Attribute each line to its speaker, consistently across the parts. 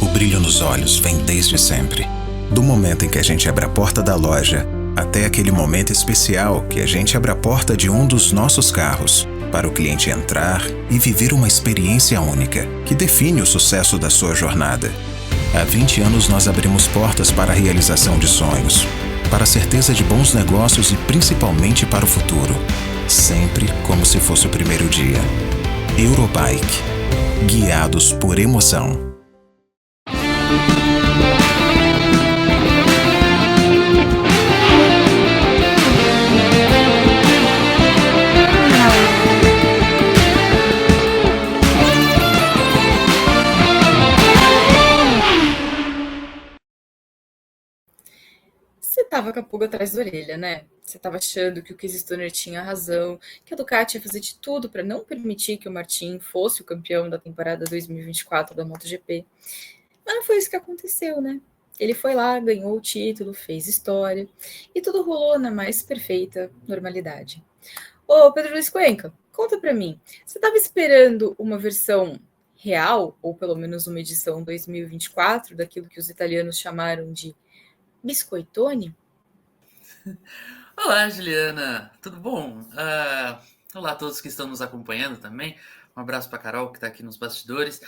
Speaker 1: O brilho nos olhos vem desde sempre. Do momento em que a gente abre a porta da loja, até aquele momento especial que a gente abre a porta de um dos nossos carros, para o cliente entrar e viver uma experiência única, que define o sucesso da sua jornada. Há 20 anos nós abrimos portas para a realização de sonhos, para a certeza de bons negócios e principalmente para o futuro. Sempre como se fosse o primeiro dia. Eurobike. Guiados por emoção.
Speaker 2: Você tava com a pulga atrás da orelha, né? Você tava achando que o Casey Stoner tinha razão, que a Ducati ia fazer de tudo para não permitir que o Martin fosse o campeão da temporada 2024 da MotoGP. Mas não foi isso que aconteceu, né? Ele foi lá, ganhou o título, fez história e tudo rolou na mais perfeita normalidade. Ô, Pedro Luiz Cuenca, conta pra mim, você tava esperando uma versão real, ou pelo menos uma edição 2024, daquilo que os italianos chamaram de biscoitone?
Speaker 3: Olá, Juliana, tudo bom? Olá a todos que estão nos acompanhando também. Um abraço para Carol, que está aqui nos bastidores.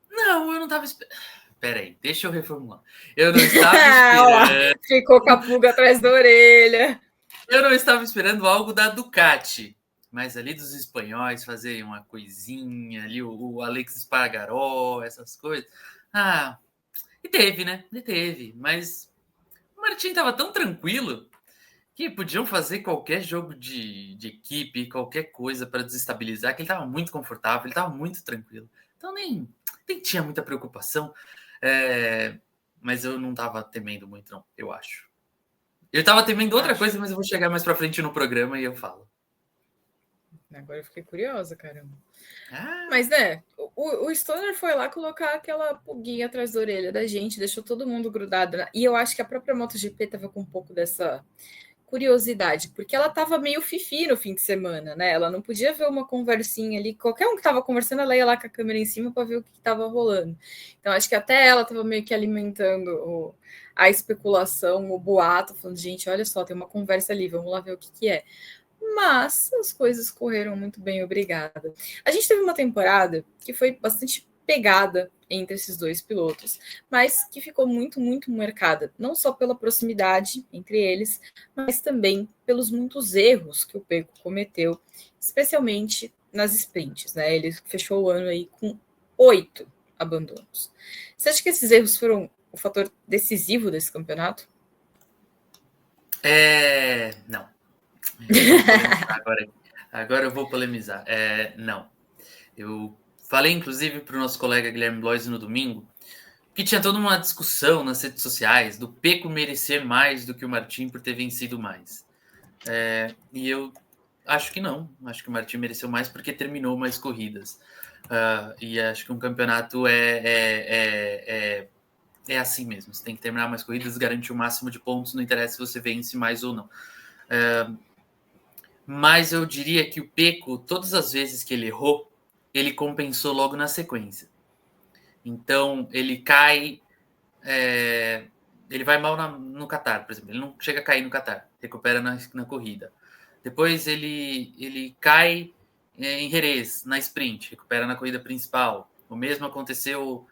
Speaker 3: Não, eu não estava esperando. Peraí, deixa eu reformular. Eu não estava esperando.
Speaker 2: Ficou com a pulga atrás da orelha.
Speaker 3: Eu não estava esperando algo da Ducati, mas ali dos espanhóis fazerem uma coisinha ali, o Alex Espargaró, essas coisas. E teve, né? E teve, mas o Martin estava tão tranquilo que podiam fazer qualquer jogo de equipe, qualquer coisa para desestabilizar, que ele estava muito confortável, ele estava muito tranquilo. Então nem tinha muita preocupação, mas eu não estava temendo muito, não, eu acho. Eu estava temendo outra coisa, mas eu vou chegar mais para frente no programa e eu falo.
Speaker 2: Agora eu fiquei curiosa, caramba. Mas, né, o Stoner foi lá colocar aquela pulguinha atrás da orelha da gente, deixou todo mundo grudado. E eu acho que a própria MotoGP tava com um pouco dessa curiosidade, porque ela tava meio fifi no fim de semana, né? Ela não podia ver uma conversinha ali. Qualquer um que tava conversando, ela ia lá com a câmera em cima para ver o que tava rolando. Então, acho que até ela tava meio que alimentando a especulação, o boato, falando, gente, olha só, tem uma conversa ali, vamos lá ver o que é. Mas as coisas correram muito bem, obrigada. A gente teve uma temporada que foi bastante pegada entre esses dois pilotos, mas que ficou muito, muito marcada, não só pela proximidade entre eles, mas também pelos muitos erros que o Pecco cometeu, especialmente nas sprints, né? Ele fechou o ano aí com 8 abandonos. Você acha que esses erros foram o fator decisivo desse campeonato?
Speaker 3: Não. Agora eu vou polemizar. Não. Eu falei, inclusive, para o nosso colega Guilherme Blois no domingo, que tinha toda uma discussão nas redes sociais do Pecco merecer mais do que o Martin por ter vencido mais. E eu acho que não. Acho que o Martin mereceu mais porque terminou mais corridas. E acho que um campeonato é assim mesmo. Você tem que terminar mais corridas, garantir o máximo de pontos, não interessa se você vence mais ou não. Mas eu diria que o Pecco, todas as vezes que ele errou, ele compensou logo na sequência. Então, ele cai... ele vai mal no Qatar, por exemplo. Ele não chega a cair no Qatar, recupera na corrida. Depois ele cai em Jerez, na sprint, recupera na corrida principal. O mesmo aconteceu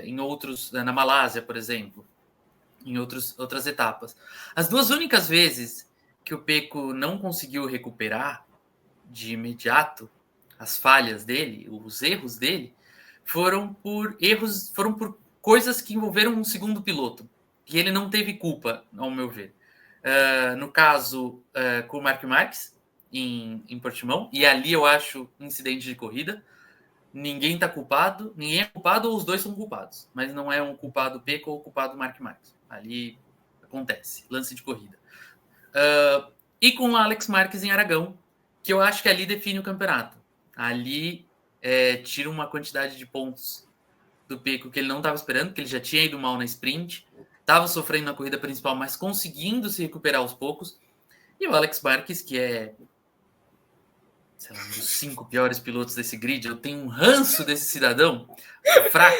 Speaker 3: em outros... Na Malásia, por exemplo. Em outras etapas. As duas únicas vezes que o Pecco não conseguiu recuperar de imediato as falhas dele, os erros dele, foram por coisas que envolveram um segundo piloto, que ele não teve culpa, ao meu ver. No caso, com o Marc Marquez, em Portimão, e ali eu acho incidente de corrida. Ninguém é culpado ou os dois são culpados, mas não é um culpado Pecco ou culpado Marc Marquez. Ali acontece, lance de corrida. E com o Alex Marques em Aragão, que eu acho que ali define o campeonato. Ali tira uma quantidade de pontos do Pecco que ele não estava esperando, que ele já tinha ido mal na sprint, estava sofrendo na corrida principal, mas conseguindo se recuperar aos poucos. E o Alex Marques, que é, sei lá, um dos 5 piores pilotos desse grid, eu tenho um ranço desse cidadão, fraco,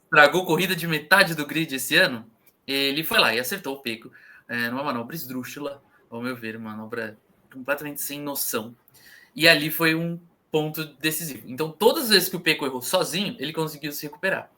Speaker 3: estragou corrida de metade do grid esse ano, ele foi lá e acertou o Pecco numa manobra esdrúxula, ao meu ver, uma manobra completamente sem noção. E ali foi um ponto decisivo. Então, todas as vezes que o Pecco errou sozinho, ele conseguiu se recuperar.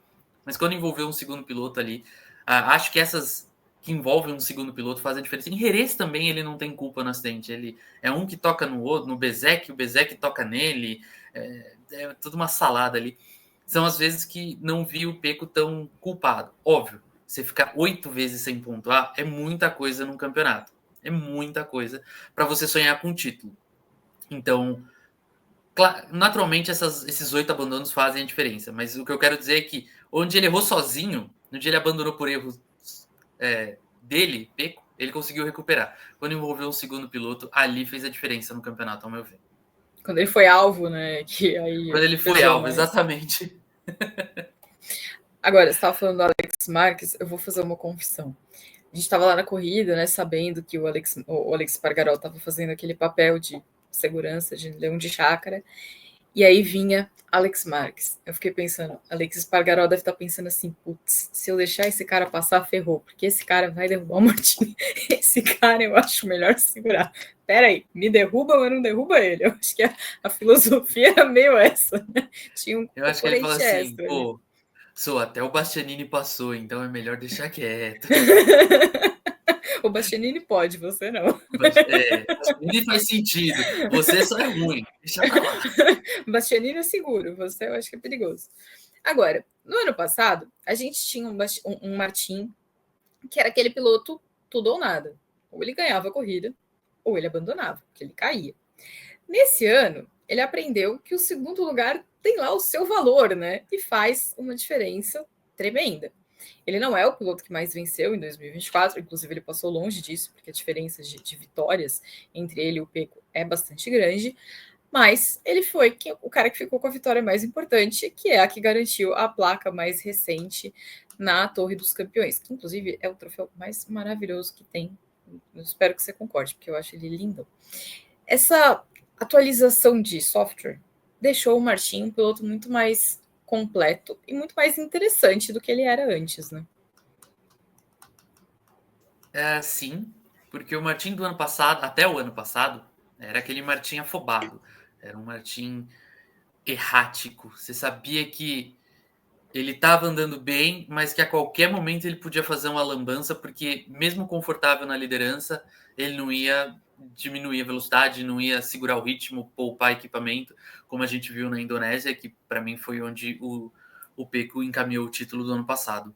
Speaker 3: Mas quando envolveu um segundo piloto ali, acho que essas que envolvem um segundo piloto fazem a diferença. Em Jerez também ele não tem culpa no acidente. Ele é um que toca no outro, no Bezzecchi, o Bezzecchi toca nele. É toda uma salada ali. São as vezes que não vi o Pecco tão culpado. Óbvio, você ficar 8 vezes sem pontuar é muita coisa num campeonato. É muita coisa para você sonhar com um título. Então, naturalmente, esses 8 abandonos fazem a diferença. Mas o que eu quero dizer é que onde ele errou sozinho, no dia ele abandonou por erros dele, Pecco, ele conseguiu recuperar. Quando envolveu um segundo piloto, ali fez a diferença no campeonato, ao meu ver.
Speaker 2: Quando ele foi alvo, né?
Speaker 3: Quando ele foi alvo, exatamente.
Speaker 2: Agora, você estava falando do Alex Marques, eu vou fazer uma confissão. A gente estava lá na corrida, né, sabendo que o Alex Espargaró estava fazendo aquele papel de segurança, de leão de chácara, e aí vinha Alex Marques. Eu fiquei pensando, Alex Espargaró deve estar pensando assim, putz, se eu deixar esse cara passar, ferrou, porque esse cara vai derrubar o Martin. Esse cara eu acho melhor segurar. Peraí, me derruba, mas não derruba ele. Eu acho que a filosofia era meio essa, né? Tinha um
Speaker 3: eu acho que ele fala assim,
Speaker 2: pô,
Speaker 3: até o Bastianini passou, então é melhor deixar quieto.
Speaker 2: O Bastianini pode, você não.
Speaker 3: Bastianini faz sentido. Você só é ruim. Deixa pra lá.
Speaker 2: Bastianini é seguro, você eu acho que é perigoso. Agora, no ano passado, a gente tinha um Martin que era aquele piloto tudo ou nada. Ou ele ganhava a corrida, ou ele abandonava, porque ele caía. Nesse ano, ele aprendeu que o segundo lugar tem lá o seu valor, né? E faz uma diferença tremenda. Ele não é o piloto que mais venceu em 2024, inclusive ele passou longe disso, porque a diferença de vitórias entre ele e o Pecco é bastante grande, mas ele foi o cara que ficou com a vitória mais importante, que é a que garantiu a placa mais recente na Torre dos Campeões, que inclusive é o troféu mais maravilhoso que tem. Eu espero que você concorde, porque eu acho ele lindo. Essa atualização de software deixou o Martin um piloto muito mais completo e muito mais interessante do que ele era antes, né?
Speaker 3: Sim, porque o Martin do ano passado, até o ano passado, era aquele Martin afobado. Era um Martin errático. Você sabia que ele estava andando bem, mas que a qualquer momento ele podia fazer uma lambança, porque mesmo confortável na liderança, ele não ia diminuir a velocidade, não ia segurar o ritmo, poupar equipamento, como a gente viu na Indonésia, que para mim foi onde o Pecco encaminhou o título do ano passado.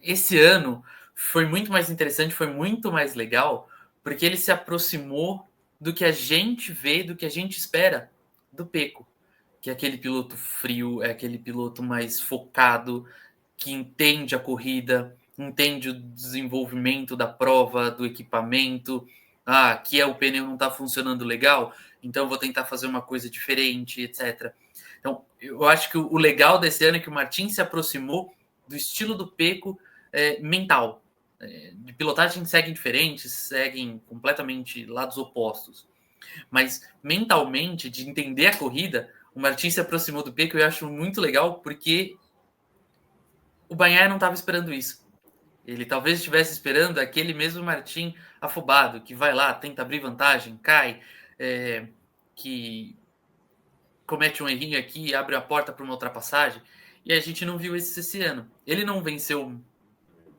Speaker 3: Esse ano foi muito mais interessante, foi muito mais legal, porque ele se aproximou do que a gente vê, do que a gente espera do Pecco, que é aquele piloto frio, é aquele piloto mais focado, que entende a corrida, entende o desenvolvimento da prova, do equipamento, que o pneu não está funcionando legal, então vou tentar fazer uma coisa diferente, etc. Então, eu acho que o legal desse ano é que o Martin se aproximou do estilo do Pecco mental. De pilotagem seguem diferentes, seguem completamente lados opostos. Mas mentalmente, de entender a corrida, o Martin se aproximou do Pecco e eu acho muito legal porque o Bagnaia não estava esperando isso. Ele talvez estivesse esperando aquele mesmo Martin afobado, que vai lá, tenta abrir vantagem, cai, que comete um errinho aqui, abre a porta para uma ultrapassagem. E a gente não viu isso esse ano. Ele não venceu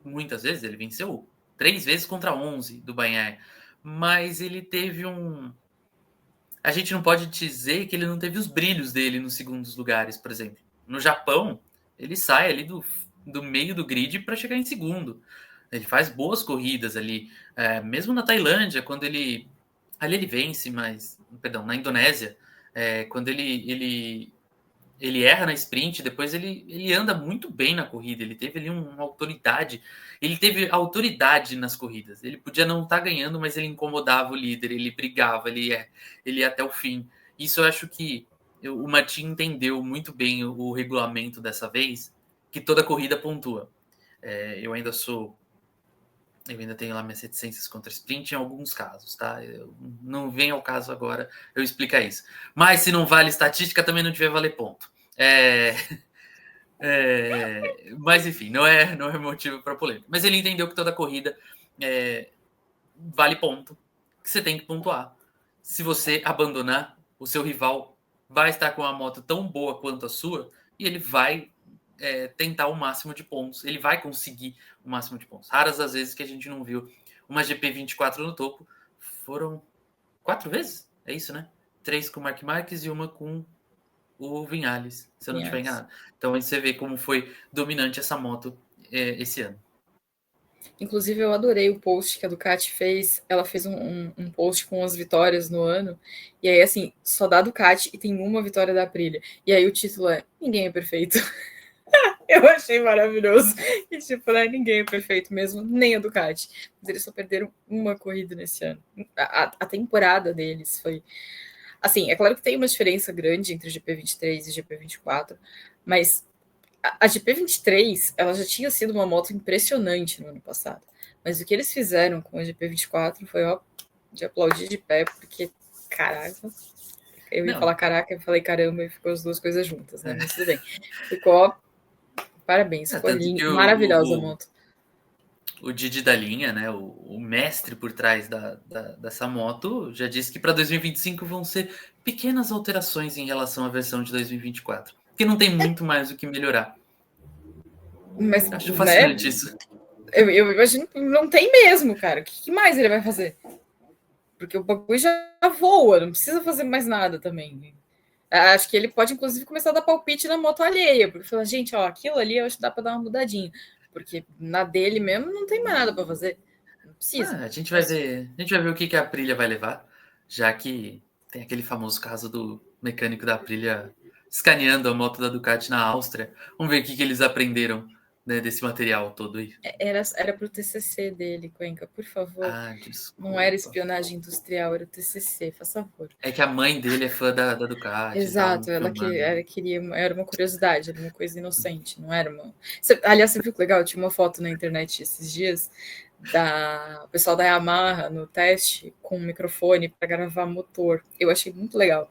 Speaker 3: muitas vezes, ele venceu 3 vezes contra 11 do Bagnaia. Mas ele teve a gente não pode dizer que ele não teve os brilhos dele nos segundos lugares, por exemplo. No Japão, ele sai ali do meio do grid para chegar em segundo. Ele faz boas corridas ali. Mesmo na Tailândia, quando ali ele vence, mas... Perdão, na Indonésia, quando ele erra na sprint, depois ele anda muito bem na corrida, ele teve ali uma autoridade, ele teve autoridade nas corridas, ele podia não estar ganhando, mas ele incomodava o líder, ele brigava, ele ia até o fim. Isso eu acho que o Martin entendeu muito bem o regulamento dessa vez, que toda corrida pontua. Eu ainda tenho lá minhas reticências contra sprint em alguns casos, tá? Não vem ao caso agora eu explicar isso. Mas se não vale estatística, também não devia valer ponto. Mas, enfim, não é motivo para polêmica. Mas ele entendeu que toda corrida vale ponto, que você tem que pontuar. Se você abandonar, o seu rival vai estar com uma moto tão boa quanto a sua e ele vai tentar o máximo de pontos. Ele vai conseguir o máximo de pontos. Raras as vezes que a gente não viu uma GP24 no topo. Foram 4 vezes? É isso, né? 3 com o Marc Marquez e uma com o Viñales, se eu não estiver enganado. Então, aí você vê como foi dominante essa moto esse ano.
Speaker 2: Inclusive, eu adorei o post que a Ducati fez. Ela fez um post com as vitórias no ano. E aí, assim, só dá Ducati e tem uma vitória da Aprilia. E aí o título é Ninguém é Perfeito. Eu achei maravilhoso. E tipo, né, ninguém é perfeito mesmo, nem a Ducati. Mas eles só perderam uma corrida nesse ano. A temporada deles foi... Assim, é claro que tem uma diferença grande entre GP23 e GP24, mas a GP23, ela já tinha sido uma moto impressionante no ano passado. Mas o que eles fizeram com a GP24 foi, ó, de aplaudir de pé, porque, caraca... Eu ia falar caraca, eu falei caramba, e ficou as duas coisas juntas, né? Mas tudo bem. Ficou, ó, parabéns, ficou maravilhosa a moto.
Speaker 3: O Didi da linha, né, o mestre por trás dessa moto, já disse que para 2025 vão ser pequenas alterações em relação à versão de 2024. Porque não tem muito mais o que melhorar.
Speaker 2: Mas,
Speaker 3: acho fascinante isso.
Speaker 2: Eu imagino que não tem mesmo, cara. O que mais ele vai fazer? Porque o bagulho já voa, não precisa fazer mais nada também. Acho que ele pode, inclusive, começar a dar palpite na moto alheia, porque fala, gente, ó, aquilo ali eu acho que dá para dar uma mudadinha. Porque na dele mesmo não tem mais nada para fazer. Não precisa.
Speaker 3: A gente vai ver o que a Aprilia vai levar, já que tem aquele famoso caso do mecânico da Aprilia escaneando a moto da Ducati na Áustria. Vamos ver o que eles aprenderam, né, desse material todo aí.
Speaker 2: Era pro TCC dele, Cuenca, por favor.
Speaker 3: Desculpa.
Speaker 2: Não era espionagem industrial, era o TCC, faz favor.
Speaker 3: É que a mãe dele é fã da Ducati.
Speaker 2: Exato, ela queria, era uma curiosidade, era uma coisa inocente, não era uma... Aliás, você viu que legal? Tinha uma foto na internet esses dias o pessoal da Yamaha no teste com um microfone para gravar motor. Eu achei muito legal,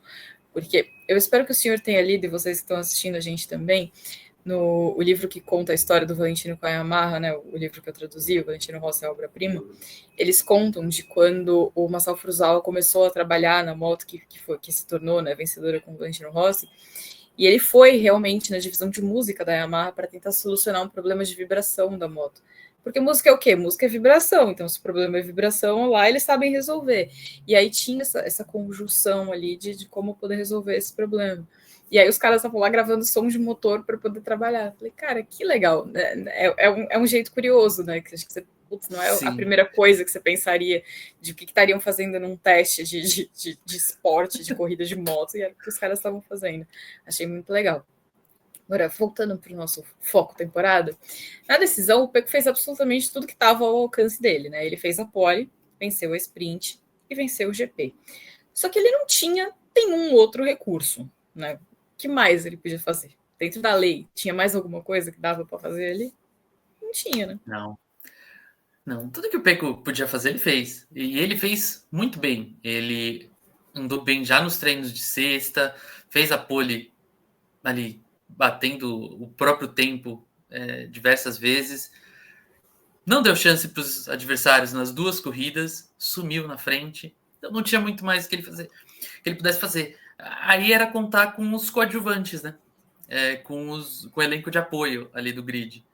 Speaker 2: porque eu espero que o senhor tenha lido, e vocês que estão assistindo a gente também, o livro que conta a história do Valentino com a Yamaha, né, o livro que eu traduzi, o Valentino Rossi, a obra-prima, eles contam de quando o Masao Furusawa começou a trabalhar na moto que se tornou, né, vencedora com o Valentino Rossi, e ele foi realmente na divisão de música da Yamaha para tentar solucionar um problema de vibração da moto. Porque música é o quê? Música é vibração, então se o problema é vibração, lá eles sabem resolver. E aí tinha essa conjunção ali de como poder resolver esse problema. E aí os caras estavam lá gravando som de motor para poder trabalhar. Falei, cara, que legal. É um jeito curioso, né? Que acho que não é a primeira coisa que você pensaria de o que estariam fazendo num teste de esporte, de corrida de moto, e era o que os caras estavam fazendo. Achei muito legal. Agora, voltando para o nosso foco temporada, na decisão, o Pecco fez absolutamente tudo que estava ao alcance dele, né? Ele fez a pole, venceu a sprint e venceu o GP. Só que ele não tinha nenhum outro recurso, né? O que mais ele podia fazer? Dentro da lei, tinha mais alguma coisa que dava para fazer ali? Não tinha, né?
Speaker 3: Não. Tudo que o Pecco podia fazer, ele fez. E ele fez muito bem. Ele andou bem já nos treinos de sexta, fez a pole ali, batendo o próprio tempo diversas vezes. Não deu chance para os adversários nas duas corridas, sumiu na frente. Então não tinha muito mais que ele pudesse fazer. Aí era contar com os coadjuvantes, né? Com o elenco de apoio ali do grid.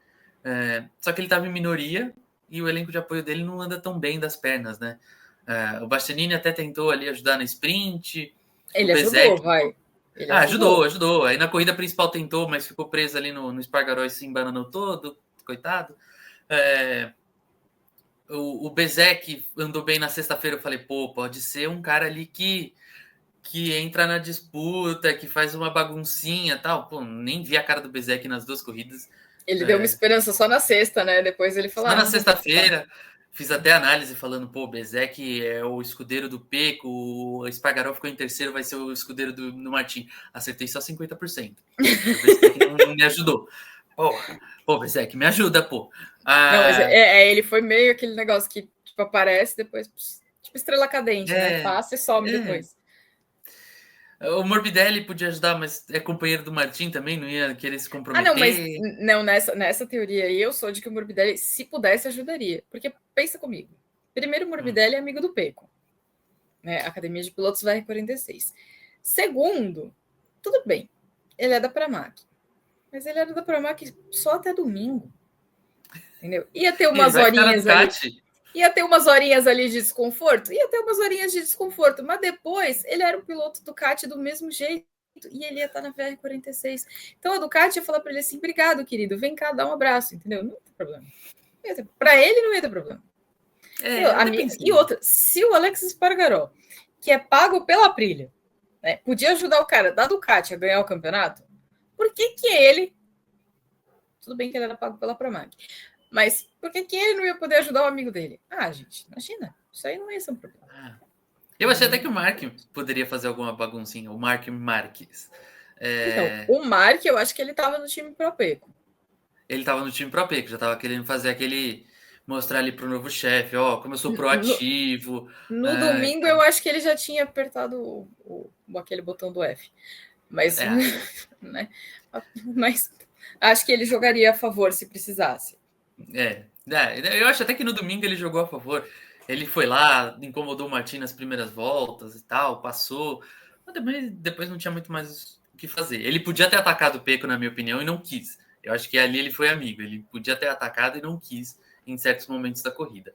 Speaker 3: Só que ele estava em minoria e o elenco de apoio dele não anda tão bem das pernas, né? O Bastianini até tentou ali ajudar na sprint.
Speaker 2: Ele ajudou, vai.
Speaker 3: Ajudou. Aí na corrida principal tentou, mas ficou preso ali no Espargaró e se embananou todo, coitado. O Bezek andou bem na sexta-feira, eu falei, pode ser um cara ali que entra na disputa, que faz uma baguncinha e tal. Nem vi a cara do Bezek nas duas corridas.
Speaker 2: Ele deu uma esperança só na sexta, né? Depois ele falou...
Speaker 3: Só na sexta-feira, fiz até análise falando, o Bezek é o escudeiro do Pecco, o Espargaró ficou em terceiro, vai ser o escudeiro do Martin. Acertei só 50%. O Bezek não me ajudou. Bezek, me ajuda, Não,
Speaker 2: mas ele foi meio aquele negócio que aparece depois, tipo estrela cadente, né? Passa e some depois.
Speaker 3: O Morbidelli podia ajudar, mas é companheiro do Martin também, não ia querer se comprometer.
Speaker 2: Não, mas nessa teoria aí eu sou de que o Morbidelli, se pudesse, ajudaria. Porque pensa comigo. Primeiro, o Morbidelli é amigo do Peco, né? Academia de Pilotos da R46. Segundo, tudo bem, ele é da Pramac. Mas ele era da Pramac só até domingo. Entendeu? Ia ter umas horinhas ali. Ia ter umas horinhas ali de desconforto? Ia ter umas horinhas de desconforto, mas depois ele era o piloto Ducati do mesmo jeito e ele ia estar na VR46. Então a Ducati ia falar para ele assim: obrigado, querido, vem cá, dá um abraço, entendeu? Não tem problema. Para ele não ia ter problema. E outra, se o Alex Espargaró, que é pago pela Aprilia, né, podia ajudar o cara da Ducati a ganhar o campeonato, por que ele. Tudo bem que ele era pago pela Pramac. Mas por que ele não ia poder ajudar o amigo dele? Gente, imagina. Isso aí não ia ser um problema.
Speaker 3: Eu achei até que o Mark poderia fazer alguma baguncinha. O Mark Marques.
Speaker 2: Então, o Mark, eu acho que ele estava no time Propeco.
Speaker 3: Ele estava no time Propeco, já estava querendo fazer aquele... Mostrar ali para o novo chefe, como eu sou proativo.
Speaker 2: No domingo, eu acho que ele já tinha apertado aquele botão do F. Mas, né? Mas acho que ele jogaria a favor se precisasse.
Speaker 3: Eu acho até que no domingo ele jogou a favor. Ele foi lá, incomodou o Martin nas primeiras voltas e tal, passou. Mas depois não tinha muito mais o que fazer. Ele podia ter atacado o Peco, na minha opinião, e não quis. Eu acho que ali ele foi amigo. Ele podia ter atacado e não quis em certos momentos da corrida.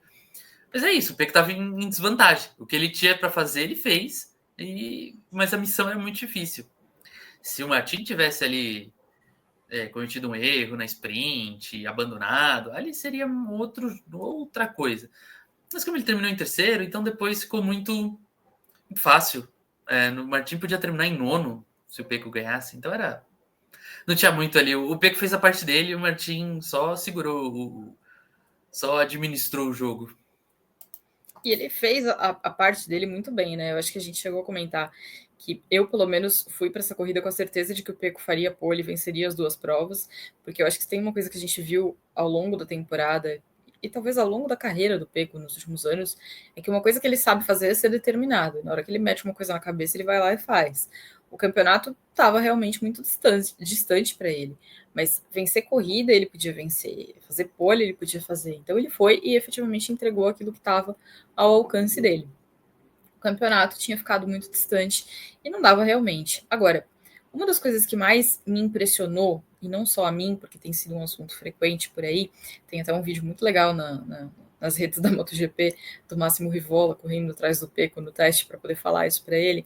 Speaker 3: Mas é isso, o Peco estava em desvantagem. O que ele tinha para fazer, ele fez. Mas a missão é muito difícil. Se o Martin tivesse ali cometido um erro na sprint, abandonado, ali seria outra coisa. Mas como ele terminou em terceiro, então depois ficou muito fácil. O Martin podia terminar em nono se o Peco ganhasse, então não tinha muito ali. O Peco fez a parte dele e o Martin só segurou, só administrou o jogo.
Speaker 2: E ele fez a parte dele muito bem, né? Eu acho que a gente chegou a comentar que eu, pelo menos, fui para essa corrida com a certeza de que o Peco faria pole e venceria as duas provas, porque eu acho que tem uma coisa que a gente viu ao longo da temporada e talvez ao longo da carreira do Peco nos últimos anos, é que uma coisa que ele sabe fazer é ser determinado. Na hora que ele mete uma coisa na cabeça, ele vai lá e faz. O campeonato estava realmente muito distante para ele, mas vencer corrida ele podia vencer, fazer pole ele podia fazer. Então ele foi e efetivamente entregou aquilo que estava ao alcance dele. O campeonato tinha ficado muito distante e não dava realmente. Agora, uma das coisas que mais me impressionou, e não só a mim, porque tem sido um assunto frequente por aí, tem até um vídeo muito legal nas redes da MotoGP, do Máximo Rivola, correndo atrás do Peco no teste para poder falar isso para ele,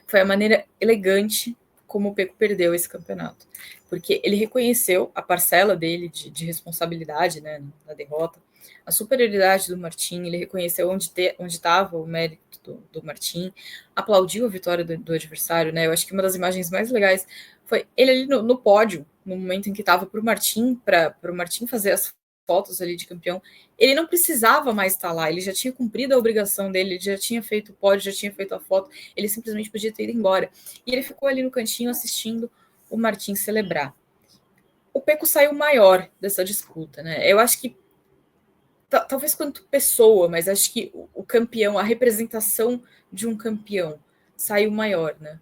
Speaker 2: foi a maneira elegante como o Peco perdeu esse campeonato. Porque ele reconheceu a parcela dele de responsabilidade, né, na derrota, a superioridade do Martin, ele reconheceu onde estava o mérito do Martin, aplaudiu a vitória do adversário, né? Eu acho que uma das imagens mais legais foi ele ali no pódio, no momento em que estava para o Martin fazer as fotos ali de campeão. Ele não precisava mais estar lá, ele já tinha cumprido a obrigação dele, ele já tinha feito o pódio, já tinha feito a foto, ele simplesmente podia ter ido embora. E ele ficou ali no cantinho assistindo o Martin celebrar. O Peco saiu maior dessa disputa, né? Eu acho que talvez quanto pessoa, mas acho que o campeão, a representação de um campeão saiu maior, né?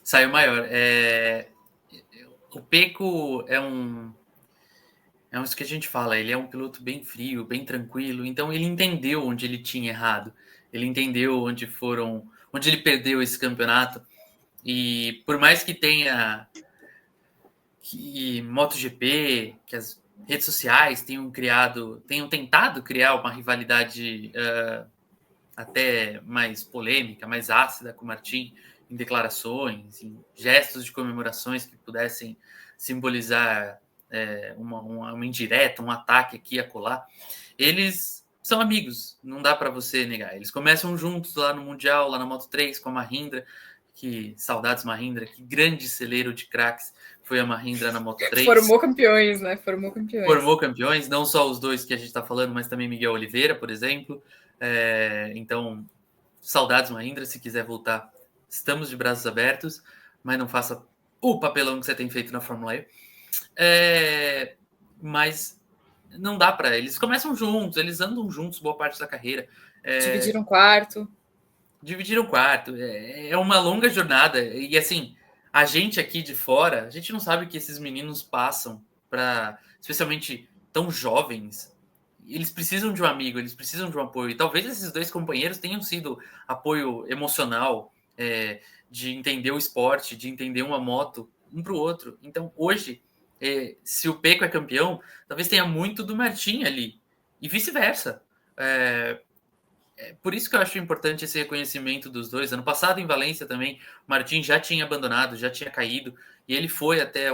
Speaker 3: Saiu maior. O Peco é isso que a gente fala, ele é um piloto bem frio, bem tranquilo, então ele entendeu onde ele tinha errado, ele entendeu onde ele perdeu esse campeonato, e por mais que tenha MotoGP, que as redes sociais tenham tentado criar uma rivalidade até mais polêmica, mais ácida com o Martin, em declarações, em gestos de comemorações que pudessem simbolizar uma indireta, um ataque aqui e acolá. Eles são amigos, não dá para você negar. Eles começam juntos lá no Mundial, lá na Moto3, com a Mahindra, que saudades Mahindra, que grande celeiro de craques foi a Mahindra na Moto3.
Speaker 2: Formou campeões, né?
Speaker 3: Formou campeões, não só os dois que a gente está falando, mas também Miguel Oliveira, por exemplo. Então, saudades Mahindra, se quiser voltar, estamos de braços abertos, mas não faça o papelão que você tem feito na Fórmula E. Mas não dá para. Eles começam juntos, eles andam juntos boa parte da carreira.
Speaker 2: Dividiram quarto.
Speaker 3: Dividiram quarto. É uma longa jornada. E assim, a gente aqui de fora, a gente não sabe o que esses meninos passam para, especialmente tão jovens. Eles precisam de um amigo, eles precisam de um apoio. E talvez esses dois companheiros tenham sido apoio emocional, de entender o esporte, de entender uma moto, um para o outro. Então, hoje, se o Pecco é campeão, talvez tenha muito do Martin ali. E vice-versa. Por isso que eu acho importante esse reconhecimento dos dois. Ano passado, em Valência também, o Martin já tinha abandonado, já tinha caído, e ele foi até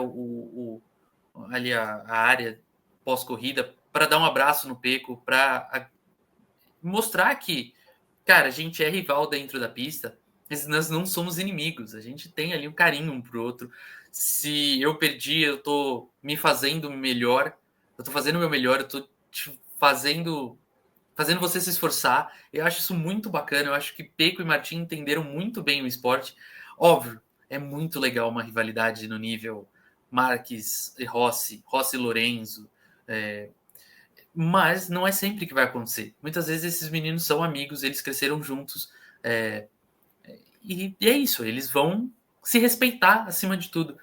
Speaker 3: ali a área pós-corrida para dar um abraço no Pecco, para mostrar que, cara, a gente é rival dentro da pista, mas nós não somos inimigos. A gente tem ali um carinho um pro outro. Se eu perdi, eu tô me fazendo melhor, eu tô fazendo o meu melhor, eu tô fazendo você se esforçar. Eu acho isso muito bacana. Eu acho que Pecco e Martin entenderam muito bem o esporte. Óbvio, é muito legal uma rivalidade no nível Marques e Rossi e Lorenzo, mas não é sempre que vai acontecer. Muitas vezes esses meninos são amigos, eles cresceram juntos, e é isso, eles vão se respeitar acima de tudo.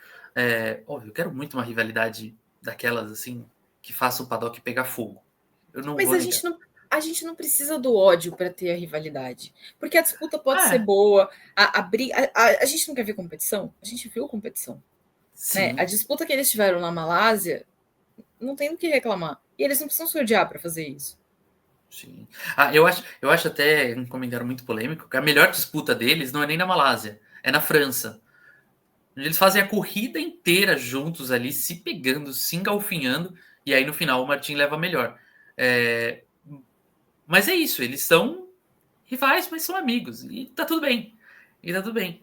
Speaker 3: Óbvio, eu quero muito uma rivalidade daquelas assim que faça o paddock pegar fogo. Eu não
Speaker 2: Mas
Speaker 3: vou negar.
Speaker 2: a gente não precisa do ódio para ter a rivalidade. Porque a disputa pode ser boa, a gente não quer ver competição? A gente viu competição. Né? A disputa que eles tiveram na Malásia, não tem o que reclamar. E eles não precisam se odiar para fazer isso.
Speaker 3: Sim. Eu acho até um comentário muito polêmico que a melhor disputa deles não é nem na Malásia, é na França. Eles fazem a corrida inteira juntos ali, se pegando, se engalfinhando, e aí no final o Martin leva melhor. Mas é isso, eles são rivais, mas são amigos. E tá tudo bem.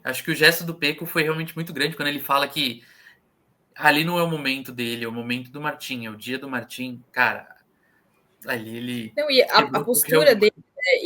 Speaker 3: Acho que o gesto do Pecco foi realmente muito grande quando ele fala que ali não é o momento dele, é o momento do Martin, é o dia do Martin. Cara, ali ele.
Speaker 2: Não, e a postura dele,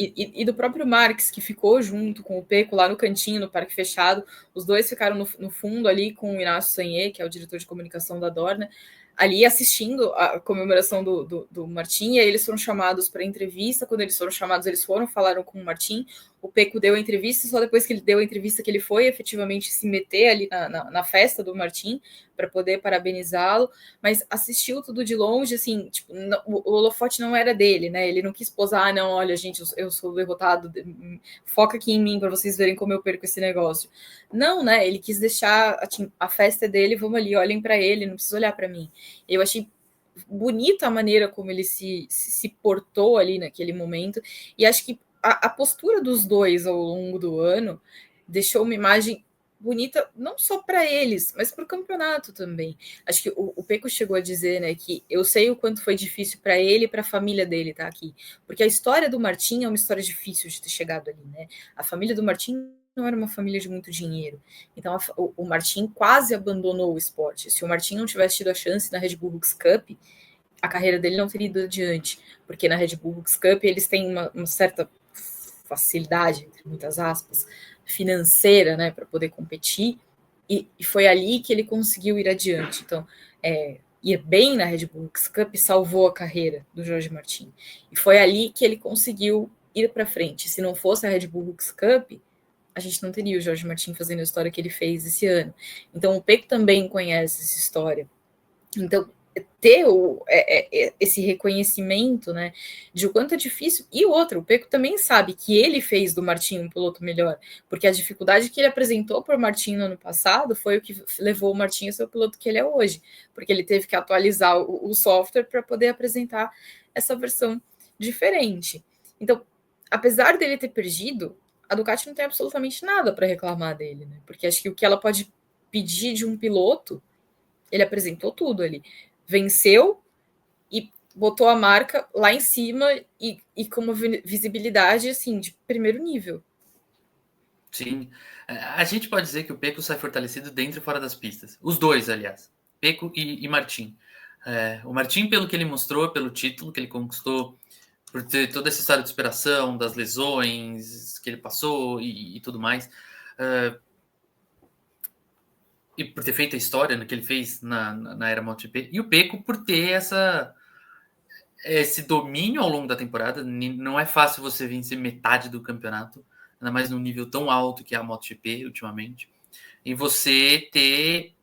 Speaker 2: e do próprio Marques, que ficou junto com o Pecco lá no cantinho, no parque fechado, os dois ficaram no fundo ali com o Inácio Sanhê, que é o diretor de comunicação da Dorna, ali assistindo a comemoração do Martin, e aí eles foram chamados para entrevista. Quando eles foram chamados, falaram com o Martin. O Pecco deu a entrevista, só depois que ele deu a entrevista que ele foi efetivamente se meter ali na festa do Martin para poder parabenizá-lo, mas assistiu tudo de longe, assim, tipo, o holofote não era dele, né? Ele não quis posar, não, olha, gente, eu sou derrotado, foca aqui em mim para vocês verem como eu perco esse negócio. Não, né? Ele quis deixar a festa dele, vamos ali, olhem para ele, não precisa olhar para mim. Eu achei bonita a maneira como ele se portou ali naquele momento, e acho que a postura dos dois ao longo do ano deixou uma imagem bonita, não só para eles, mas para o campeonato também. Acho que o Pecco chegou a dizer, né, que eu sei o quanto foi difícil para ele e para a família dele estar aqui, porque a história do Martin é uma história difícil de ter chegado ali, né? A família do Martin não era uma família de muito dinheiro, então o Martin quase abandonou o esporte. Se o Martin não tivesse tido a chance na Red Bull Hooks Cup, a carreira dele não teria ido adiante, porque na Red Bull Hooks Cup eles têm uma certa facilidade, entre muitas aspas, financeira, né, para poder competir, e foi ali que ele conseguiu ir adiante. Então, ir bem na Red Bull Cup salvou a carreira do Jorge Martin, e foi ali que ele conseguiu ir para frente. Se não fosse a Red Bull Cup, a gente não teria o Jorge Martin fazendo a história que ele fez esse ano. Então, o Pecco também conhece essa história. Então, ter esse reconhecimento, né, de o quanto é difícil. E outro, o Pecco também sabe que ele fez do Martin um piloto melhor, porque a dificuldade que ele apresentou para o Martin no ano passado foi o que levou o Martin a ser o piloto que ele é hoje, porque ele teve que atualizar o software para poder apresentar essa versão diferente. Então, apesar dele ter perdido, a Ducati não tem absolutamente nada para reclamar dele, né? Porque acho que o que ela pode pedir de um piloto, ele apresentou tudo ali. Venceu e botou a marca lá em cima e com uma visibilidade assim de primeiro nível.
Speaker 3: Sim, a gente pode dizer que o Pecco sai fortalecido dentro e fora das pistas. Os dois, aliás, Pecco e Martin. O Martin, pelo que ele mostrou, pelo título que ele conquistou, por ter toda essa história de superação, das lesões que ele passou e tudo mais, e por ter feito a história, né, que ele fez na era MotoGP, e o Pecco por ter esse domínio ao longo da temporada. Não é fácil você vencer metade do campeonato, ainda mais num nível tão alto que é a MotoGP ultimamente, e você ter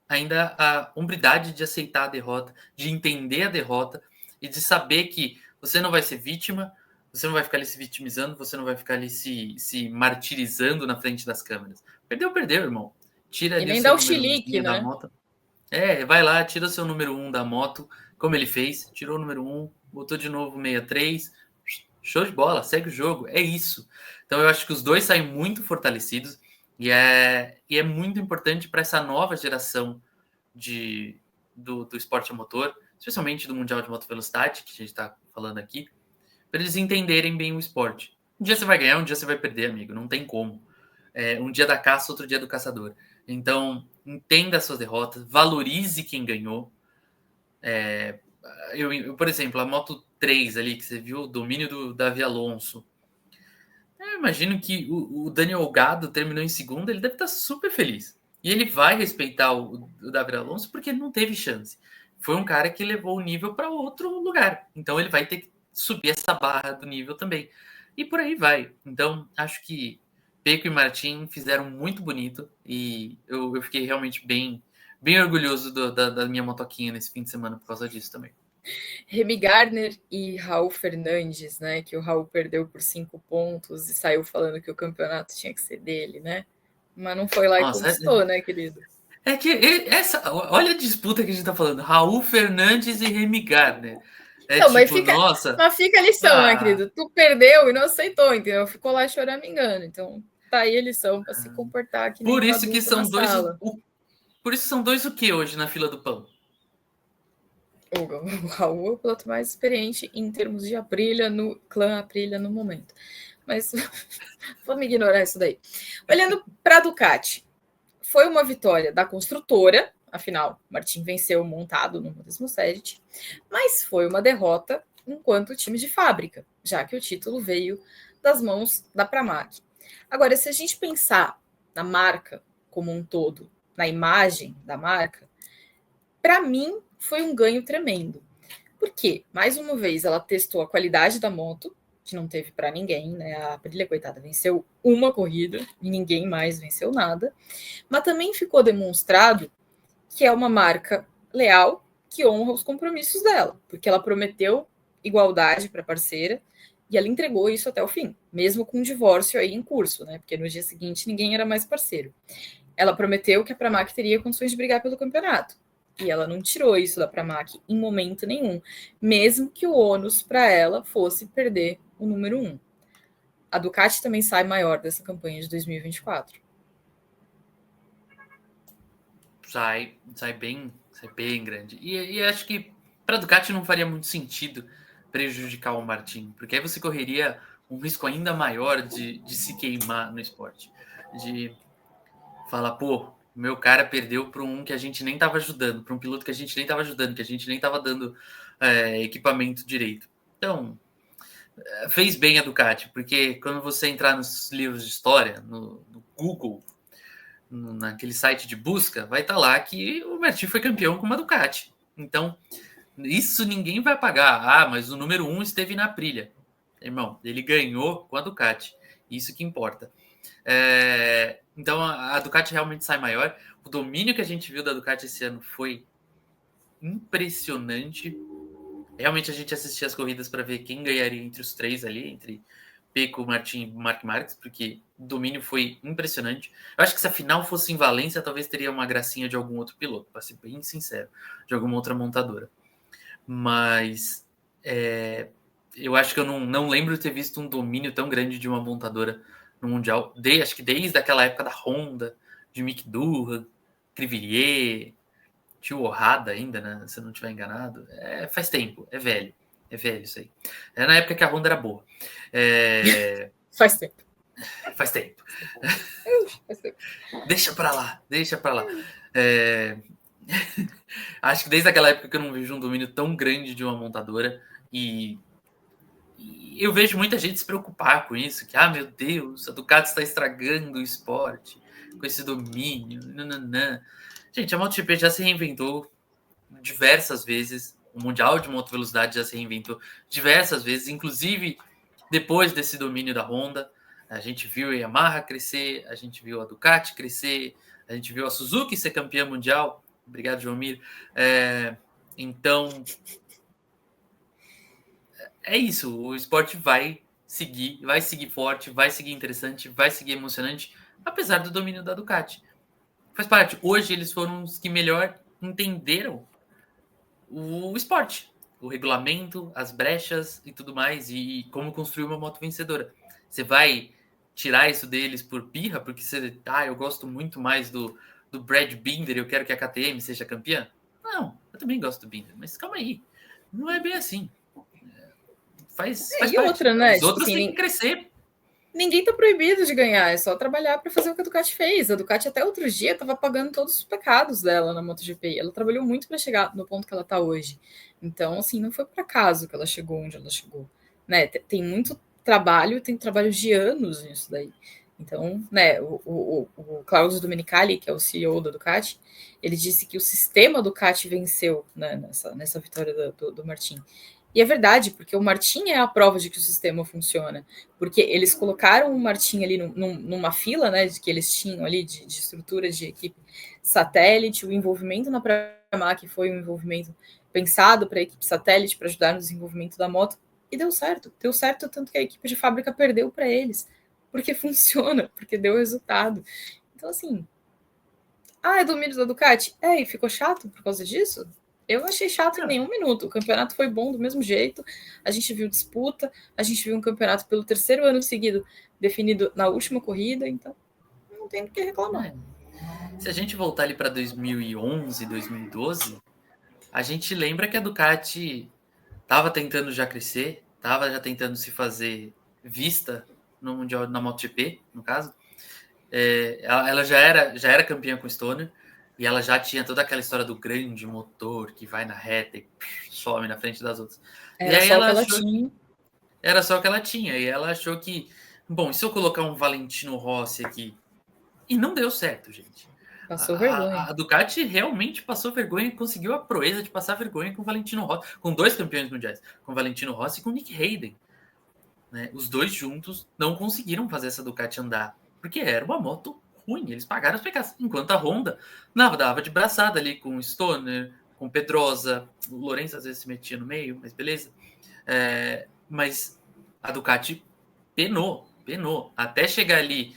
Speaker 3: ainda a hombridade de aceitar a derrota, de entender a derrota e de saber que você não vai ser vítima, você não vai ficar ali se vitimizando, você não vai ficar ali se martirizando na frente das câmeras. Perdeu, irmão. Tira ali
Speaker 2: e nem
Speaker 3: o
Speaker 2: dá
Speaker 3: seu
Speaker 2: o chilique,
Speaker 3: da
Speaker 2: né?
Speaker 3: moto. Vai lá, tira o seu número 1 da moto, como ele fez, tirou o número 1, botou de novo 63, show de bola, segue o jogo, é isso. Então eu acho que os dois saem muito fortalecidos e é muito importante para essa nova geração do esporte a motor, especialmente do Mundial de Moto Velocidade, que a gente está falando aqui, para eles entenderem bem o esporte. Um dia você vai ganhar, um dia você vai perder, amigo, não tem como. Um dia da caça, outro dia do caçador. Então, entenda as suas derrotas, valorize quem ganhou. Eu, por exemplo, a Moto 3 ali, que você viu, o domínio do Davi Alonso. Eu imagino que o Daniel Gado terminou em segundo, ele deve estar super feliz. E ele vai respeitar o Davi Alonso porque ele não teve chance. Foi um cara que levou o nível para outro lugar. Então ele vai ter que subir essa barra do nível também. E por aí vai. Então, acho que Pecco e Martin fizeram muito bonito. E eu fiquei realmente bem orgulhoso da minha motoquinha nesse fim de semana por causa disso também.
Speaker 2: Remy Gardner e Raul Fernandes, né? Que o Raul perdeu por 5 pontos e saiu falando que o campeonato tinha que ser dele, né? Mas não foi lá e conquistou, né, querido?
Speaker 3: É que olha a disputa que a gente tá falando. Raul Fernandes e Remy Gardner.
Speaker 2: Não,
Speaker 3: nossa.
Speaker 2: Mas fica a lição, né, querido? Tu perdeu e não aceitou, entendeu? Ficou lá choramingando. Então, tá aí a lição para se comportar aqui.
Speaker 3: Por isso que são dois. Por isso são dois o que hoje na fila do pão?
Speaker 2: O Raul é o piloto mais experiente em termos de Aprilia, no clã Aprilia no momento. Mas vamos ignorar isso daí. Olhando para a Ducati, foi uma vitória da construtora, afinal, Martin venceu montado no Montesmo Sedit, mas foi uma derrota enquanto time de fábrica, já que o título veio das mãos da Pramac. Agora, se a gente pensar na marca como um todo, na imagem da marca, para mim foi um ganho tremendo. Por quê? Mais uma vez, ela testou a qualidade da moto, que não teve para ninguém, né? A Aprilia, coitada, venceu uma corrida e ninguém mais venceu nada. Mas também ficou demonstrado que é uma marca leal que honra os compromissos dela, porque ela prometeu igualdade para a parceira e ela entregou isso até o fim, mesmo com um divórcio aí em curso, né? Porque no dia seguinte ninguém era mais parceiro. Ela prometeu que a Pramac teria condições de brigar pelo campeonato. E ela não tirou isso da Pramac em momento nenhum, mesmo que o ônus para ela fosse perder o número 1. A Ducati também sai maior dessa campanha de 2024.
Speaker 3: Sai bem grande. E acho que para a Ducati não faria muito sentido prejudicar o Martin, porque aí você correria um risco ainda maior de se queimar no esporte. De falar, pô, meu cara perdeu para um que a gente nem estava ajudando, para um piloto que a gente nem estava ajudando, que a gente nem estava dando equipamento direito. Então, fez bem a Ducati, porque quando você entrar nos livros de história, no Google, naquele site de busca, vai estar lá que o Martin foi campeão com uma Ducati. Então, isso ninguém vai pagar. Ah, mas o número 1 esteve na Aprilia. Irmão, ele ganhou com a Ducati. Isso que importa. Então, a Ducati realmente sai maior. O domínio que a gente viu da Ducati esse ano foi impressionante. Realmente a gente assistia as corridas para ver quem ganharia entre os três ali, entre Pecco, Martin e Marc Marquez, porque o domínio foi impressionante. Eu acho que se a final fosse em Valência, talvez teria uma gracinha de algum outro piloto, para ser bem sincero, de alguma outra montadora. Mas eu acho que eu não lembro de ter visto um domínio tão grande de uma montadora no Mundial. Acho que desde aquela época da Honda, de Mick Durham, Crivillier, tio Ohada ainda, né? Se eu não estiver enganado. Faz tempo, é velho isso aí. É na época que a Honda era boa.
Speaker 2: Faz tempo.
Speaker 3: Faz tempo. Deixa pra lá. Acho que desde aquela época que eu não vejo um domínio tão grande de uma montadora e eu vejo muita gente se preocupar com isso, que, meu Deus, a Ducati está estragando o esporte com esse domínio. Nananã. Gente, a MotoGP já se reinventou diversas vezes, o Mundial de Moto Velocidade já se reinventou diversas vezes, inclusive depois desse domínio da Honda. A gente viu a Yamaha crescer, a gente viu a Ducati crescer, a gente viu a Suzuki ser campeã mundial. Obrigado, João Mir. Então, é isso. O esporte vai seguir forte, vai seguir interessante, vai seguir emocionante, apesar do domínio da Ducati. Faz parte. Hoje eles foram os que melhor entenderam o esporte, o regulamento, as brechas e tudo mais, e como construir uma moto vencedora. Você vai tirar isso deles por birra, porque eu gosto muito mais do Brad Binder, eu quero que a KTM seja campeã? Não, eu também gosto do Binder, mas calma aí, não é bem assim. Faz
Speaker 2: e
Speaker 3: parte.
Speaker 2: outra, né?
Speaker 3: Os outros têm que crescer.
Speaker 2: Ninguém tá proibido de ganhar, é só trabalhar para fazer o que a Ducati fez. A Ducati até outro dia estava pagando todos os pecados dela na MotoGP. Ela trabalhou muito para chegar no ponto que ela está hoje. Então, assim, não foi por acaso que ela chegou onde ela chegou, né? Tem muito trabalho, tem trabalho de anos nisso daí. Então, né, o Claudio Domenicali, que é o CEO da Ducati, ele disse que o sistema Ducati venceu, né, nessa vitória do Martin. E é verdade, porque o Martin é a prova de que o sistema funciona. Porque eles colocaram o Martin ali numa fila, né, de que eles tinham ali de estrutura de equipe satélite, o envolvimento na Pramac foi um envolvimento pensado para a equipe satélite, para ajudar no desenvolvimento da moto, e deu certo. Deu certo tanto que a equipe de fábrica perdeu para eles, porque funciona, porque deu resultado. Então, assim, é domínio da Ducati? E ficou chato por causa disso? Eu não achei chato em nenhum minuto. O campeonato foi bom do mesmo jeito. A gente viu disputa, a gente viu um campeonato pelo terceiro ano seguido definido na última corrida, então não tem do que reclamar.
Speaker 3: Se a gente voltar ali para 2011, 2012, a gente lembra que a Ducati estava tentando já crescer, estava já tentando se fazer vista no Mundial, na MotoGP, no caso. Ela já era campeã com o Stoner, e ela já tinha toda aquela história do grande motor que vai na reta e some na frente das outras.
Speaker 2: Era só o que ela tinha.
Speaker 3: Era só o que ela tinha. E ela achou que, bom, e se eu colocar um Valentino Rossi aqui? E não deu certo, gente.
Speaker 2: Passou vergonha.
Speaker 3: A Ducati realmente passou vergonha e conseguiu a proeza de passar vergonha com o Valentino Rossi, com 2 campeões mundiais, com o Valentino Rossi e com o Nick Hayden. Né? Os dois juntos não conseguiram fazer essa Ducati andar, porque era uma moto ruim, eles pagaram os pecados. Enquanto a Honda dava de braçada ali com o Stoner, com o Pedrosa, o Lourenço às vezes se metia no meio, mas beleza. Mas a Ducati penou, até chegar ali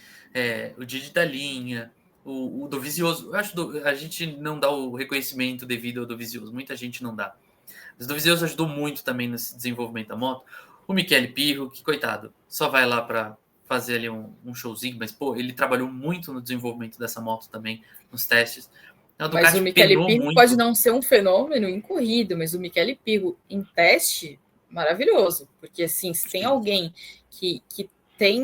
Speaker 3: o Didi da linha, o Dovizioso. Eu acho que a gente não dá o reconhecimento devido ao Dovizioso, muita gente não dá. Mas o Dovizioso ajudou muito também nesse desenvolvimento da moto. O Michele Pirro, que coitado, só vai lá para fazer ali um showzinho, mas pô, ele trabalhou muito no desenvolvimento dessa moto também, nos testes.
Speaker 2: Mas o Michele Pirro muito. Pode não ser um fenômeno em corrida, mas o Michele Pirro em teste, maravilhoso, porque assim, se tem alguém que tem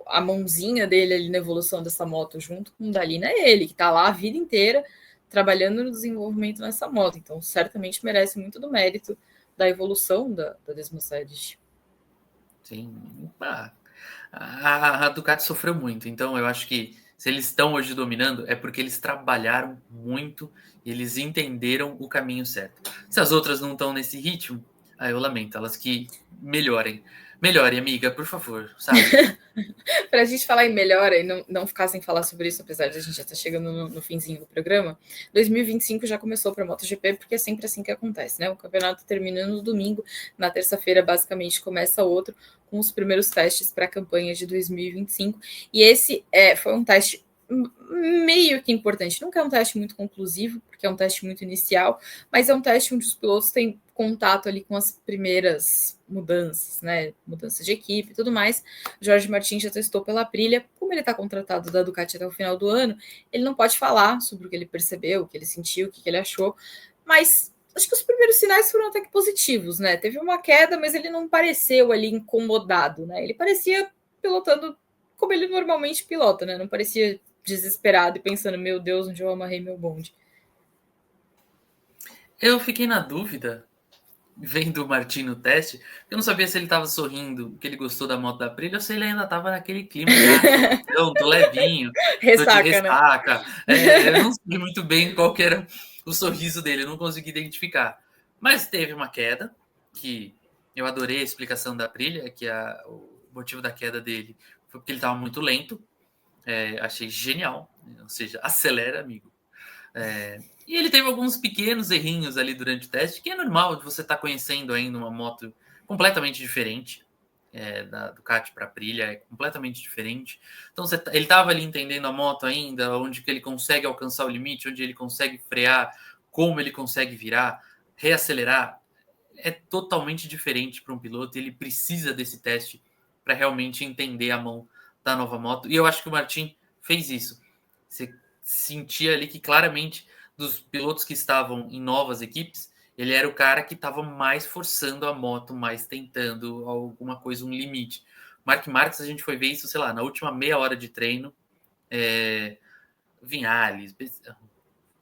Speaker 2: a mãozinha dele ali na evolução dessa moto junto com o Dalina, é ele, que está lá a vida inteira trabalhando no desenvolvimento nessa moto, então certamente merece muito do mérito da evolução da Desmosed.
Speaker 3: Sim, a Ducati sofreu muito, então eu acho que se eles estão hoje dominando é porque eles trabalharam muito e eles entenderam o caminho certo. Se as outras não estão nesse ritmo, eu lamento, elas que melhorem. Melhore, amiga, por favor, sabe?
Speaker 2: Para a gente falar em melhora e não ficar sem falar sobre isso, apesar de a gente já estar chegando no finzinho do programa, 2025 já começou para a MotoGP, porque é sempre assim que acontece, né? O campeonato termina no domingo, na terça-feira basicamente começa outro, com os primeiros testes para a campanha de 2025, e esse foi um teste meio que importante, nunca é um teste muito conclusivo, porque é um teste muito inicial, mas é um teste onde os pilotos têm contato ali com as primeiras mudanças, né? Mudanças de equipe e tudo mais. Jorge Martin já testou pela Aprilia. Como ele está contratado da Ducati até o final do ano, ele não pode falar sobre o que ele percebeu, o que ele sentiu, o que ele achou, mas acho que os primeiros sinais foram até que positivos, né? Teve uma queda, mas ele não pareceu ali incomodado, né? Ele parecia pilotando como ele normalmente pilota, né? Não parecia desesperado e pensando, meu Deus, onde eu amarrei meu bonde.
Speaker 3: Eu fiquei na dúvida, vendo o Martin no teste, eu não sabia se ele estava sorrindo, que ele gostou da moto da Aprilia, ou se ele ainda estava naquele clima tô levinho,
Speaker 2: ressaca,
Speaker 3: tô de ressaca. Né? Eu não sei muito bem qual que era o sorriso dele, eu não consegui identificar. Mas teve uma queda, que eu adorei a explicação da Aprilia, que o motivo da queda dele foi porque ele estava muito lento. Achei genial. Ou seja, acelera, amigo. E ele teve alguns pequenos errinhos ali durante o teste, que é normal de você estar conhecendo ainda uma moto completamente diferente. Da Ducati para a Aprilia, é completamente diferente. Então ele estava ali entendendo a moto ainda, onde que ele consegue alcançar o limite, onde ele consegue frear, como ele consegue virar, reacelerar. É totalmente diferente para um piloto, e ele precisa desse teste para realmente entender a mão da nova moto. E eu acho que o Martin fez isso. Você sentia ali que claramente dos pilotos que estavam em novas equipes, ele era o cara que estava mais forçando a moto, mais tentando alguma coisa, um limite. Mark Marques, a gente foi ver isso, sei lá, na última meia hora de treino. Vinales,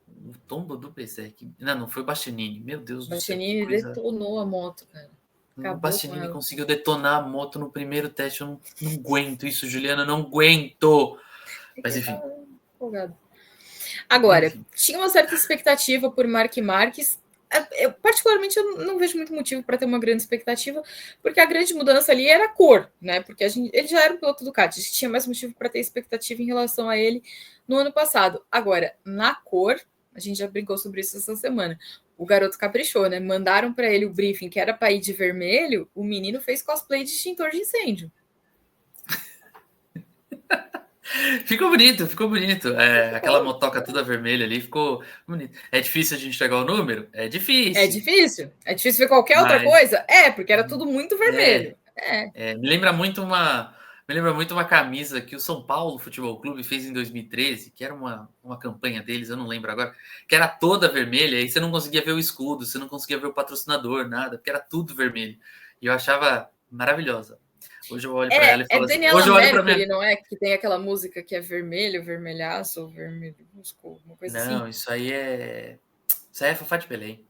Speaker 3: o tombo do Bezek. Não foi o Bastianini. Meu Deus do céu.
Speaker 2: Bastianini detonou a moto, cara.
Speaker 3: O Bastianini conseguiu detonar a moto no primeiro teste. Eu não aguento isso, Juliana. Não aguento. Mas enfim.
Speaker 2: Agora, tinha uma certa expectativa por Mark Marques. Eu, particularmente, eu não vejo muito motivo para ter uma grande expectativa, porque a grande mudança ali era a cor, né? Porque ele já era um piloto Ducati, a gente tinha mais motivo para ter expectativa em relação a ele no ano passado. Agora, na cor, a gente já brincou sobre isso essa semana. O garoto caprichou, né? Mandaram para ele o briefing que era para ir de vermelho, o menino fez cosplay de extintor de incêndio.
Speaker 3: Ficou bonito. Aquela motoca toda vermelha ali, ficou bonito. É difícil a gente chegar ao número? É difícil.
Speaker 2: É difícil ver qualquer outra coisa? Porque era tudo muito vermelho.
Speaker 3: Me lembra muito uma camisa que o São Paulo Futebol Clube fez em 2013, que era uma campanha deles, eu não lembro agora, que era toda vermelha, e você não conseguia ver o escudo, você não conseguia ver o patrocinador, nada, porque era tudo vermelho. E eu achava maravilhosa. Hoje eu olho para ela e falo assim...
Speaker 2: Hoje eu olho para mim, não é? Que tem aquela música que é vermelho, vermelhaço, vermelho, uma coisa assim.
Speaker 3: Não, isso aí é Fafá de Belém.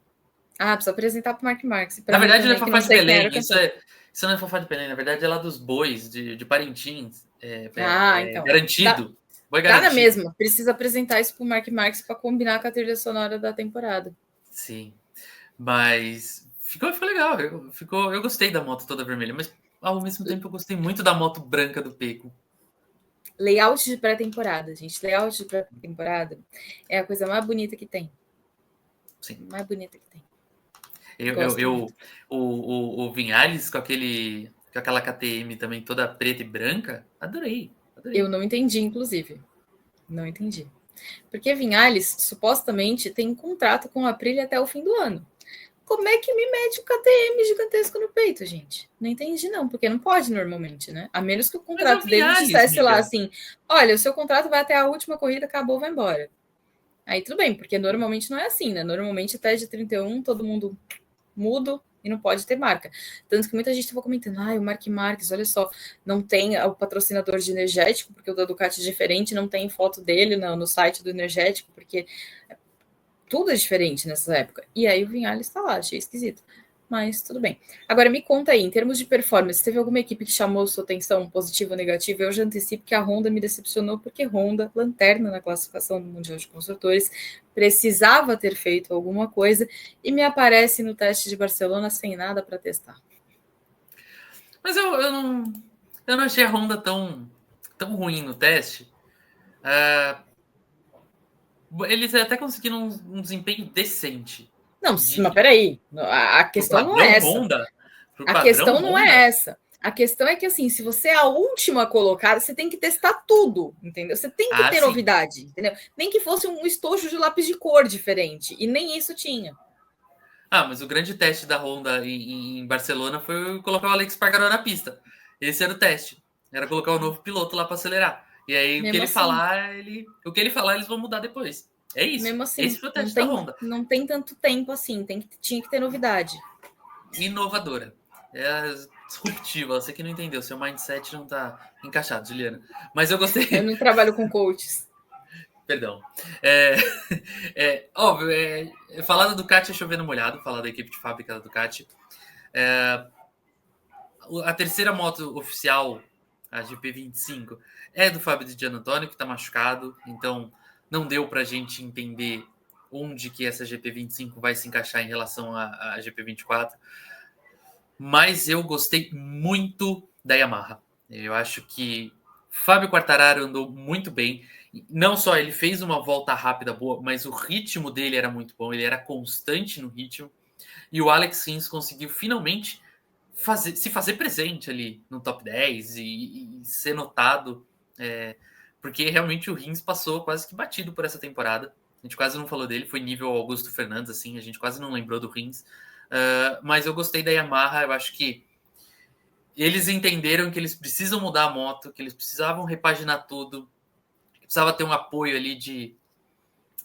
Speaker 2: Precisa apresentar para o Mark Marques.
Speaker 3: Na verdade, não é Fafá de Belém, isso não é Fafá de Belém, na verdade é lá dos bois, de Parintins. Então. Garantido.
Speaker 2: Dá na mesma. Precisa apresentar isso para o Mark Marques para combinar com a trilha sonora da temporada.
Speaker 3: Sim, mas ficou legal. Eu gostei da moto toda vermelha, mas ao mesmo tempo eu gostei muito da moto branca do Pecco.
Speaker 2: Layout de pré-temporada, gente. Layout de pré-temporada é a coisa mais bonita que tem.
Speaker 3: Sim.
Speaker 2: Mais bonita que tem.
Speaker 3: O Vinhales com aquela KTM também toda preta e branca, adorei.
Speaker 2: Eu não entendi, inclusive. Não entendi. Porque Vinhales, supostamente, tem um contrato com a Aprilia até o fim do ano. Como é que me mete um KTM gigantesco no peito, gente? Não entendi, não, porque não pode normalmente, né? A menos que o contrato dele dissesse lá assim: olha, o seu contrato vai até a última corrida, acabou, vai embora. Aí tudo bem, porque normalmente não é assim, né? Normalmente até de 31, todo mundo mudo e não pode ter marca. Tanto que muita gente estava comentando: o Mark Marques, olha só, não tem o patrocinador de energético, porque o da Ducati é diferente, não tem foto dele no site do energético, porque tudo é diferente nessa época. E aí o Vinhales está lá, achei esquisito. Mas tudo bem. Agora me conta aí, em termos de performance, teve alguma equipe que chamou sua atenção positiva ou negativa? Eu já antecipo que a Honda me decepcionou, porque Honda, lanterna na classificação do Mundial de Construtores, precisava ter feito alguma coisa e me aparece no teste de Barcelona sem nada para testar.
Speaker 3: Mas eu não achei a Honda tão ruim no teste. Eles até conseguiram um desempenho decente.
Speaker 2: Não, mas peraí. A questão não é essa.
Speaker 3: Honda,
Speaker 2: a questão não é essa. A questão é que, assim, se você é a última colocada, você tem que testar tudo, entendeu? Você tem que ter novidade, entendeu? Nem que fosse um estojo de lápis de cor diferente. E nem isso tinha.
Speaker 3: Mas o grande teste da Honda em Barcelona foi colocar o Alex Espargaró na pista. Esse era o teste. Era colocar o novo piloto lá para acelerar. E aí, o que ele falar, eles vão mudar depois. É isso.
Speaker 2: Mesmo assim,
Speaker 3: esse foi o teste da Honda.
Speaker 2: Não tem tanto tempo assim. Tinha que ter novidade.
Speaker 3: Inovadora. É disruptiva. Você que não entendeu. Seu mindset não está encaixado, Juliana. Mas eu gostei.
Speaker 2: Eu não trabalho com coaches.
Speaker 3: Perdão. Óbvio, falar da Ducati é chovendo molhado. Falar da equipe de fábrica da Ducati. A terceira moto oficial, a GP25, é do Fábio Di Giannantonio, que está machucado. Então, não deu para a gente entender onde que essa GP25 vai se encaixar em relação à GP24. Mas eu gostei muito da Yamaha. Eu acho que Fábio Quartararo andou muito bem. Não só ele fez uma volta rápida boa, mas o ritmo dele era muito bom. Ele era constante no ritmo. E o Alex Rins conseguiu finalmente se fazer presente ali no top 10 e ser notado. Porque realmente o Rins passou quase que batido por essa temporada. A gente quase não falou dele. Foi nível Augusto Fernandes, assim. A gente quase não lembrou do Rins. Mas eu gostei da Yamaha. Eu acho que eles entenderam que eles precisam mudar a moto, que eles precisavam repaginar tudo, que precisava ter um apoio ali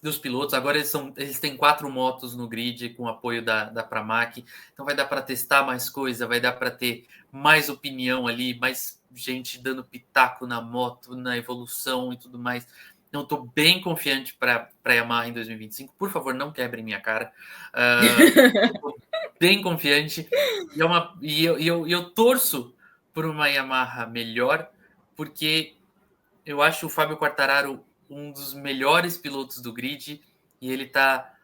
Speaker 3: dos pilotos. Agora eles têm 4 motos no grid com apoio da Pramac, então vai dar para testar mais coisa, vai dar para ter mais opinião ali, mais gente dando pitaco na moto, na evolução e tudo mais. Então estou bem confiante para a Yamaha em 2025. Por favor, não quebrem minha cara. Bem confiante. E eu torço por uma Yamaha melhor, porque eu acho o Fábio Quartararo um dos melhores pilotos do grid e ele tá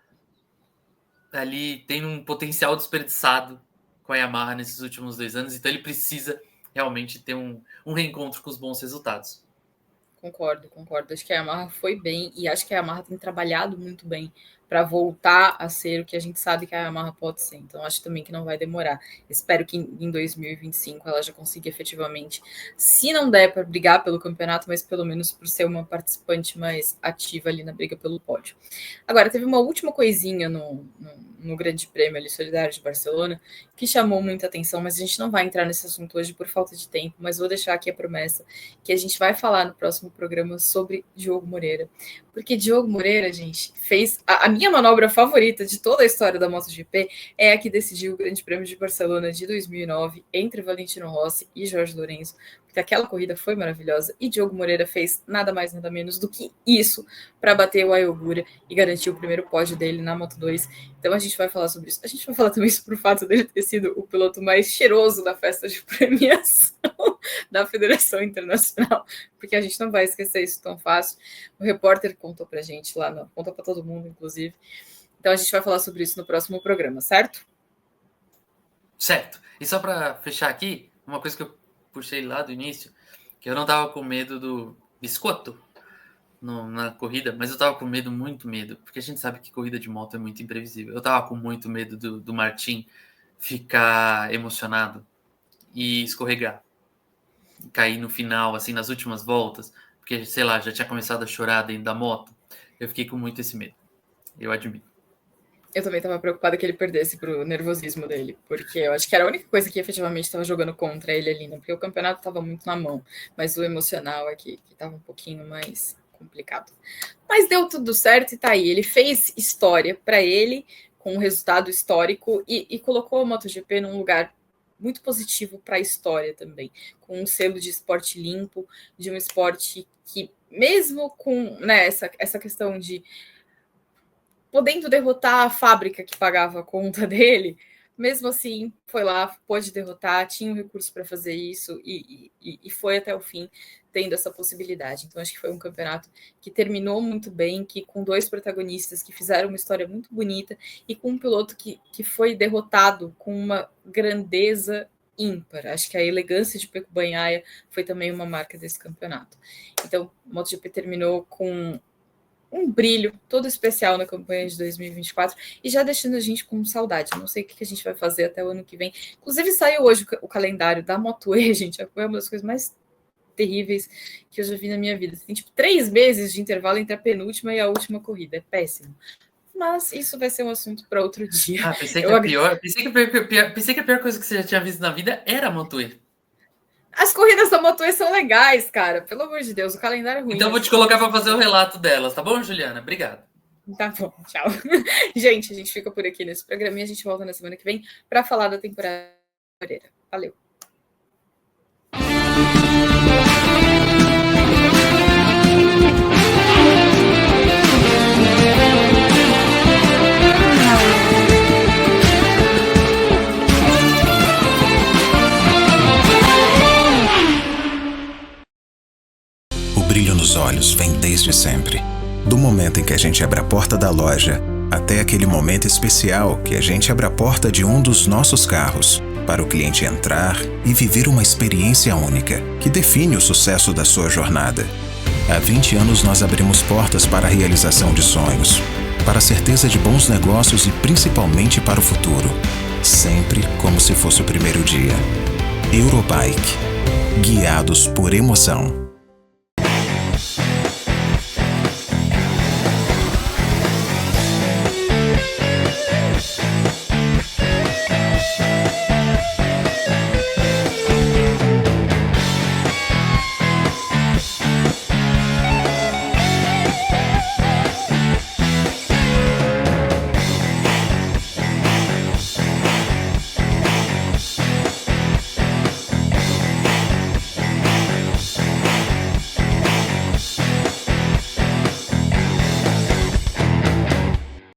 Speaker 3: ali, tem um potencial desperdiçado com a Yamaha nesses últimos 2 anos, então ele precisa realmente ter um reencontro com os bons resultados.
Speaker 2: Concordo. Acho que a Yamaha foi bem e acho que a Yamaha tem trabalhado muito bem para voltar a ser o que a gente sabe que a Yamaha pode ser. Então, acho também que não vai demorar. Espero que em 2025 ela já consiga efetivamente, se não der para brigar pelo campeonato, mas pelo menos por ser uma participante mais ativa ali na briga pelo pódio. Agora, teve uma última coisinha no Grande Prêmio ali, Solidário de Barcelona, que chamou muita atenção, mas a gente não vai entrar nesse assunto hoje por falta de tempo, mas vou deixar aqui a promessa que a gente vai falar no próximo programa sobre Diogo Moreira. Porque Diogo Moreira, gente, fez a minha manobra favorita de toda a história da MotoGP é a que decidiu o Grande Prêmio de Barcelona de 2009 entre Valentino Rossi e Jorge Lorenzo, porque aquela corrida foi maravilhosa e Diogo Moreira fez nada mais, nada menos do que isso para bater o Ayogura e garantir o primeiro pódio dele na Moto2. Então a gente vai falar sobre isso. A gente vai falar também sobre o fato dele ter sido o piloto mais cheiroso da festa de premiação da Federação Internacional, porque a gente não vai esquecer isso tão fácil. O repórter contou pra gente lá, contou para todo mundo, inclusive. Então a gente vai falar sobre isso no próximo programa, certo?
Speaker 3: Certo. E só para fechar aqui, uma coisa que eu puxei lá do início, que eu não tava com medo do biscoito na corrida, mas eu tava com medo, muito medo, porque a gente sabe que corrida de moto é muito imprevisível. Eu tava com muito medo do Martin ficar emocionado e escorregar, cair no final, assim, nas últimas voltas, porque, sei lá, já tinha começado a chorar dentro da moto. Eu fiquei com muito esse medo, eu admito.
Speaker 2: Eu também estava preocupada que ele perdesse pro nervosismo dele, porque eu acho que era a única coisa que efetivamente estava jogando contra ele ali, né? Porque o campeonato estava muito na mão, mas o emocional é que estava um pouquinho mais complicado. Mas deu tudo certo e tá aí. Ele fez história para ele, com um resultado histórico, e colocou a MotoGP num lugar muito positivo para a história também, com um selo de esporte limpo, de um esporte que, mesmo com, né, essa questão de podendo derrotar a fábrica que pagava a conta dele, mesmo assim, foi lá, pôde derrotar, tinha um recurso para fazer isso e foi até o fim tendo essa possibilidade. Então, acho que foi um campeonato que terminou muito bem, que com 2 protagonistas que fizeram uma história muito bonita e com um piloto que foi derrotado com uma grandeza ímpar. Acho que a elegância de Pecco Bagnaia foi também uma marca desse campeonato. Então, o MotoGP terminou com um brilho todo especial na campanha de 2024 e já deixando a gente com saudade. Não sei o que a gente vai fazer até o ano que vem. Inclusive, saiu hoje o calendário da Moto2, gente. Foi uma das coisas mais terríveis que eu já vi na minha vida. Tem, 3 meses de intervalo entre a penúltima e a última corrida. É péssimo. Mas isso vai ser um assunto para outro dia.
Speaker 3: Pensei que a pior coisa que você já tinha visto na vida era a Moto2.
Speaker 2: As corridas da Moto2 são legais, cara. Pelo amor de Deus, o calendário é ruim.
Speaker 3: Então eu vou te colocar para fazer o relato delas, tá bom, Juliana? Obrigado.
Speaker 2: Tá bom, tchau. Gente, a gente fica por aqui nesse programa e a gente volta na semana que vem para falar da temporada. Valeu.
Speaker 1: O brilho nos olhos vem desde sempre. Do momento em que a gente abre a porta da loja, até aquele momento especial que a gente abre a porta de um dos nossos carros, para o cliente entrar e viver uma experiência única, que define o sucesso da sua jornada. Há 20 anos nós abrimos portas para a realização de sonhos, para a certeza de bons negócios e principalmente para o futuro. Sempre como se fosse o primeiro dia. Eurobike. Guiados por emoção.